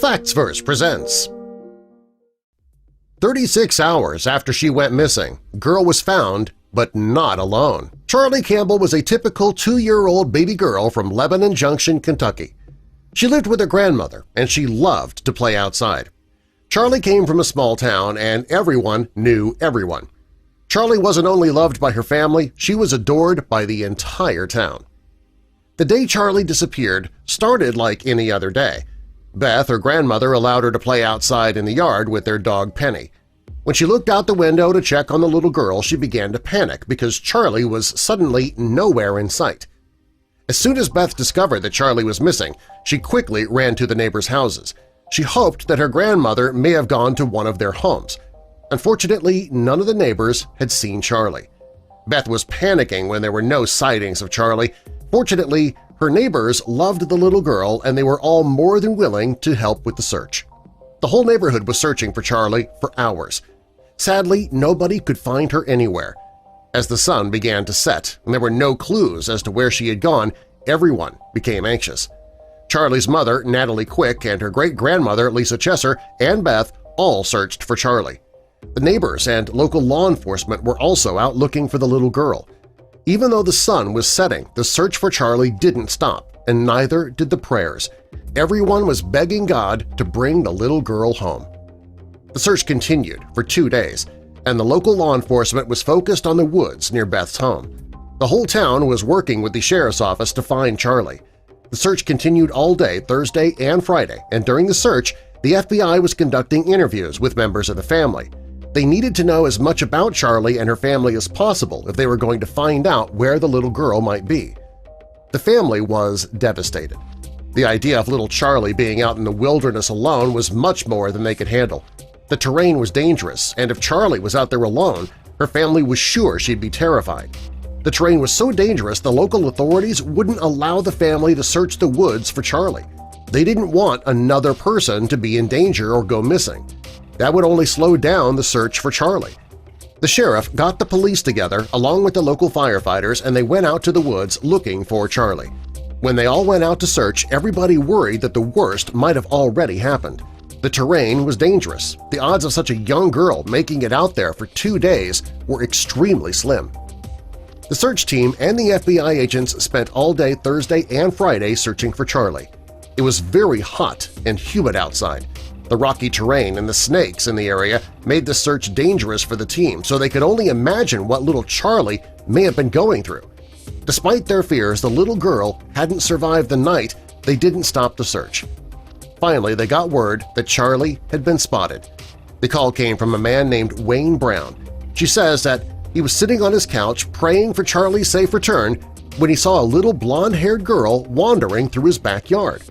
FactsVerse presents. 36 hours after she went missing, girl was found, but not alone. Charlie Campbell was a typical 2-year-old baby girl from Lebanon Junction, Kentucky. She lived with her grandmother, and she loved to play outside. Charlie came from a small town, and everyone knew everyone. Charlie wasn't only loved by her family, she was adored by the entire town. The day Charlie disappeared started like any other day. Beth, her grandmother, allowed her to play outside in the yard with their dog Penny. When she looked out the window to check on the little girl, she began to panic because Charlie was suddenly nowhere in sight. As soon as Beth discovered that Charlie was missing, she quickly ran to the neighbors' houses. She hoped that her grandmother may have gone to one of their homes. Unfortunately, none of the neighbors had seen Charlie. Beth was panicking when there were no sightings of Charlie. Fortunately, her neighbors loved the little girl and they were all more than willing to help with the search. The whole neighborhood was searching for Charlie for hours. Sadly, nobody could find her anywhere. As the sun began to set and there were no clues as to where she had gone, everyone became anxious. Charlie's mother, Natalie Quick, and her great-grandmother, Lisa Chesser, and Beth all searched for Charlie. The neighbors and local law enforcement were also out looking for the little girl. Even though the sun was setting, the search for Charlie didn't stop, and neither did the prayers. Everyone was begging God to bring the little girl home. The search continued for 2 days, and the local law enforcement was focused on the woods near Beth's home. The whole town was working with the sheriff's office to find Charlie. The search continued all day Thursday and Friday, and during the search, the FBI was conducting interviews with members of the family. They needed to know as much about Charlie and her family as possible if they were going to find out where the little girl might be. The family was devastated. The idea of little Charlie being out in the wilderness alone was much more than they could handle. The terrain was dangerous, and if Charlie was out there alone, her family was sure she'd be terrified. The terrain was so dangerous the local authorities wouldn't allow the family to search the woods for Charlie. They didn't want another person to be in danger or go missing. That would only slow down the search for Charlie. The sheriff got the police together along with the local firefighters and they went out to the woods looking for Charlie. When they all went out to search, everybody worried that the worst might have already happened. The terrain was dangerous. The odds of such a young girl making it out there for 2 days were extremely slim. The search team and the FBI agents spent all day Thursday and Friday searching for Charlie. It was very hot and humid outside. The rocky terrain and the snakes in the area made the search dangerous for the team, so they could only imagine what little Charlie may have been going through. Despite their fears the little girl hadn't survived the night, they didn't stop the search. Finally, they got word that Charlie had been spotted. The call came from a man named Wayne Brown. She says that he was sitting on his couch praying for Charlie's safe return when he saw a little blonde-haired girl wandering through his backyard.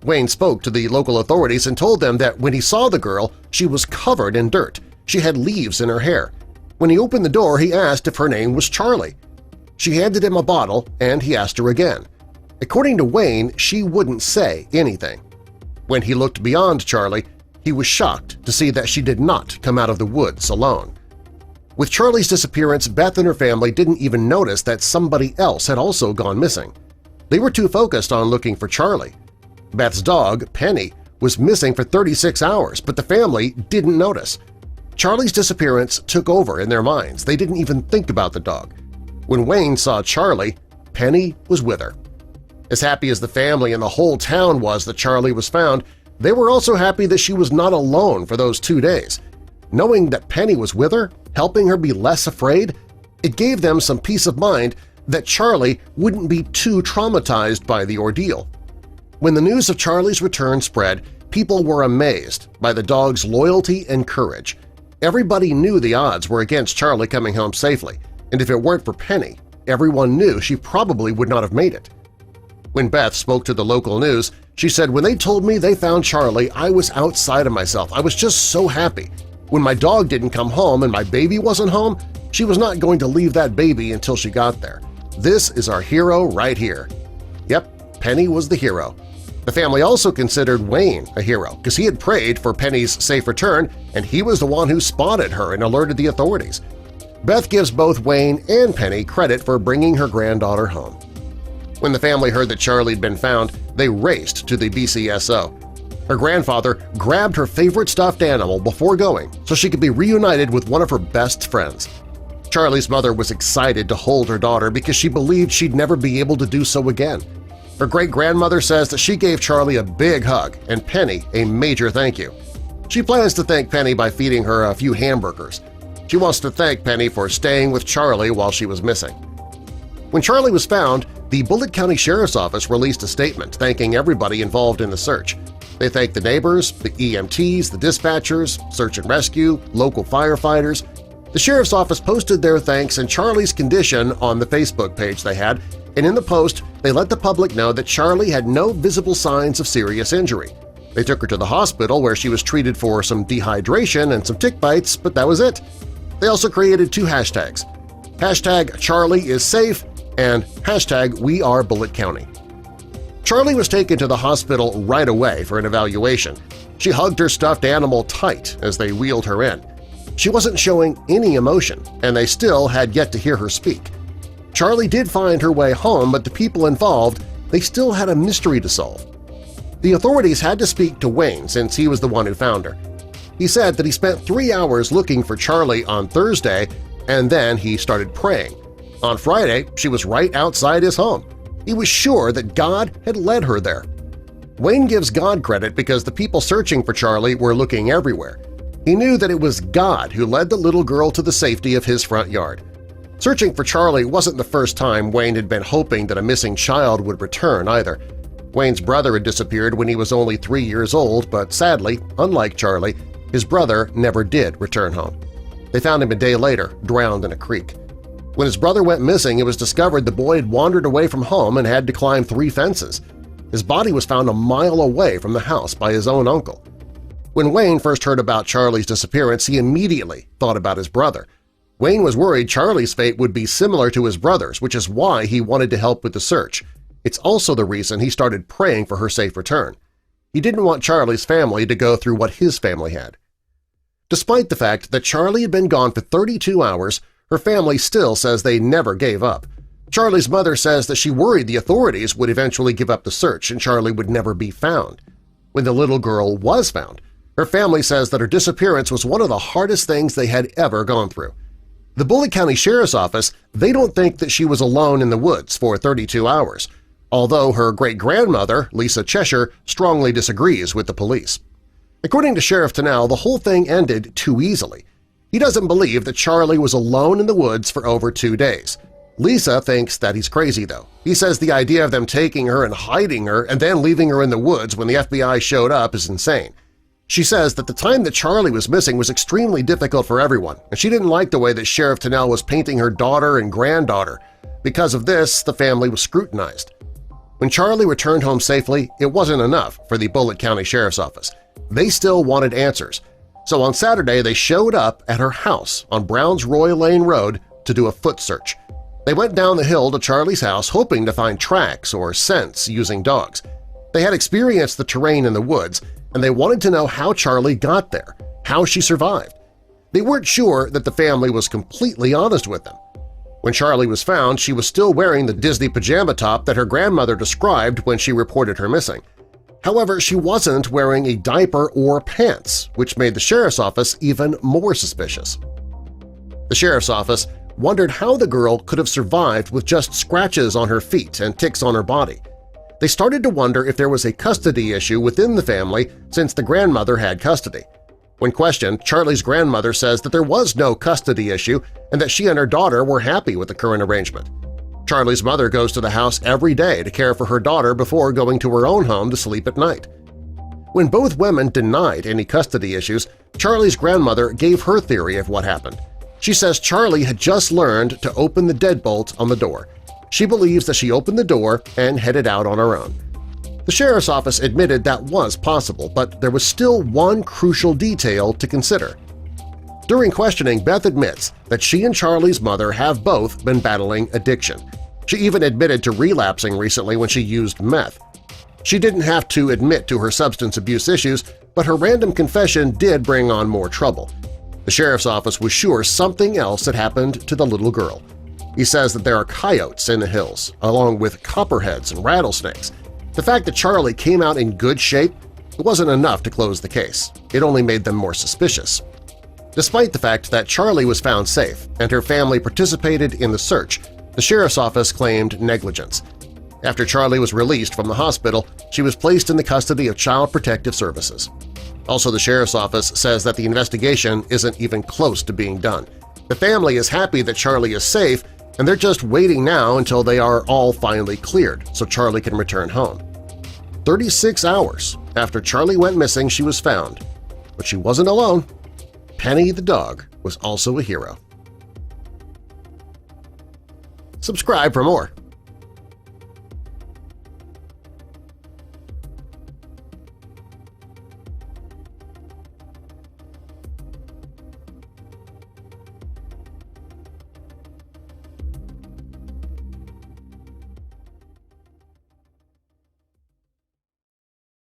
Wayne spoke to the local authorities and told them that when he saw the girl, she was covered in dirt. She had leaves in her hair. When he opened the door, he asked if her name was Charlie. She handed him a bottle, and he asked her again. According to Wayne, she wouldn't say anything. When he looked beyond Charlie, he was shocked to see that she did not come out of the woods alone. With Charlie's disappearance, Beth and her family didn't even notice that somebody else had also gone missing. They were too focused on looking for Charlie. Beth's dog, Penny, was missing for 36 hours, but the family didn't notice. Charlie's disappearance took over in their minds. They didn't even think about the dog. When Wayne saw Charlie, Penny was with her. As happy as the family and the whole town was that Charlie was found, they were also happy that she was not alone for those 2 days. Knowing that Penny was with her, helping her be less afraid, it gave them some peace of mind that Charlie wouldn't be too traumatized by the ordeal. When the news of Charlie's return spread, people were amazed by the dog's loyalty and courage. Everybody knew the odds were against Charlie coming home safely, and if it weren't for Penny, everyone knew she probably would not have made it. When Beth spoke to the local news, she said, "When they told me they found Charlie, I was outside of myself. I was just so happy. When my dog didn't come home and my baby wasn't home, she was not going to leave that baby until she got there. This is our hero right here." Yep, Penny was the hero. The family also considered Wayne a hero because he had prayed for Penny's safe return and he was the one who spotted her and alerted the authorities. Beth gives both Wayne and Penny credit for bringing her granddaughter home. When the family heard that Charlie had been found, they raced to the BCSO. Her grandfather grabbed her favorite stuffed animal before going so she could be reunited with one of her best friends. Charlie's mother was excited to hold her daughter because she believed she'd never be able to do so again. Her great-grandmother says that she gave Charlie a big hug and Penny a major thank you. She plans to thank Penny by feeding her a few hamburgers. She wants to thank Penny for staying with Charlie while she was missing. When Charlie was found, the Bullitt County Sheriff's Office released a statement thanking everybody involved in the search. They thanked the neighbors, the EMTs, the dispatchers, search and rescue, local firefighters. The Sheriff's Office posted their thanks and Charlie's condition on the Facebook page they had, and in the post they let the public know that Charlie had no visible signs of serious injury. They took her to the hospital where she was treated for some dehydration and some tick bites, but that was it. They also created two hashtags, #CharlieIsSafe and #WeAreBullittCounty. Charlie was taken to the hospital right away for an evaluation. She hugged her stuffed animal tight as they wheeled her in. She wasn't showing any emotion, and they still had yet to hear her speak. Charlie did find her way home, but the people involved, they still had a mystery to solve. The authorities had to speak to Wayne since he was the one who found her. He said that he spent 3 hours looking for Charlie on Thursday, and then he started praying. On Friday, she was right outside his home. He was sure that God had led her there. Wayne gives God credit because the people searching for Charlie were looking everywhere. He knew that it was God who led the little girl to the safety of his front yard. Searching for Charlie wasn't the first time Wayne had been hoping that a missing child would return either. Wayne's brother had disappeared when he was only 3 years old, but sadly, unlike Charlie, his brother never did return home. They found him a day later, drowned in a creek. When his brother went missing, it was discovered the boy had wandered away from home and had to climb 3 fences. His body was found a mile away from the house by his own uncle. When Wayne first heard about Charlie's disappearance, he immediately thought about his brother. Wayne was worried Charlie's fate would be similar to his brother's, which is why he wanted to help with the search. It's also the reason he started praying for her safe return. He didn't want Charlie's family to go through what his family had. Despite the fact that Charlie had been gone for 32 hours, her family still says they never gave up. Charlie's mother says that she worried the authorities would eventually give up the search and Charlie would never be found. When the little girl was found, her family says that her disappearance was one of the hardest things they had ever gone through. The Bullitt County Sheriff's Office, they don't think that she was alone in the woods for 32 hours, although her great-grandmother, Lisa Cheshire, strongly disagrees with the police. According to Sheriff Tunnell, the whole thing ended too easily. He doesn't believe that Charlie was alone in the woods for over 2 days. Lisa thinks that he's crazy, though. He says the idea of them taking her and hiding her and then leaving her in the woods when the FBI showed up is insane. She says that the time that Charlie was missing was extremely difficult for everyone, and she didn't like the way that Sheriff Tunnell was painting her daughter and granddaughter. Because of this, the family was scrutinized. When Charlie returned home safely, it wasn't enough for the Bullitt County Sheriff's Office. They still wanted answers. So on Saturday, they showed up at her house on Browns Roy Lane Road to do a foot search. They went down the hill to Charlie's house hoping to find tracks or scents using dogs. They had experienced the terrain in the woods, and they wanted to know how Charlie got there, how she survived. They weren't sure that the family was completely honest with them. When Charlie was found, she was still wearing the Disney pajama top that her grandmother described when she reported her missing. However, she wasn't wearing a diaper or pants, which made the Sheriff's Office even more suspicious. The Sheriff's Office wondered how the girl could have survived with just scratches on her feet and ticks on her body. They started to wonder if there was a custody issue within the family since the grandmother had custody. When questioned, Charlie's grandmother says that there was no custody issue and that she and her daughter were happy with the current arrangement. Charlie's mother goes to the house every day to care for her daughter before going to her own home to sleep at night. When both women denied any custody issues, Charlie's grandmother gave her theory of what happened. She says Charlie had just learned to open the deadbolt on the door. She believes that she opened the door and headed out on her own. The Sheriff's Office admitted that was possible, but there was still one crucial detail to consider. During questioning, Beth admits that she and Charlie's mother have both been battling addiction. She even admitted to relapsing recently when she used meth. She didn't have to admit to her substance abuse issues, but her random confession did bring on more trouble. The Sheriff's Office was sure something else had happened to the little girl. He says that there are coyotes in the hills, along with copperheads and rattlesnakes. The fact that Charlie came out in good shape, It wasn't enough to close the case. It only made them more suspicious. Despite the fact that Charlie was found safe and her family participated in the search, the sheriff's office claimed negligence. After Charlie was released from the hospital, she was placed in the custody of Child Protective Services. Also, the sheriff's office says that the investigation isn't even close to being done. The family is happy that Charlie is safe, and they're just waiting now until they are all finally cleared so Charlie can return home. 36 hours after Charlie went missing, she was found. But she wasn't alone. Penny the dog was also a hero. Subscribe for more.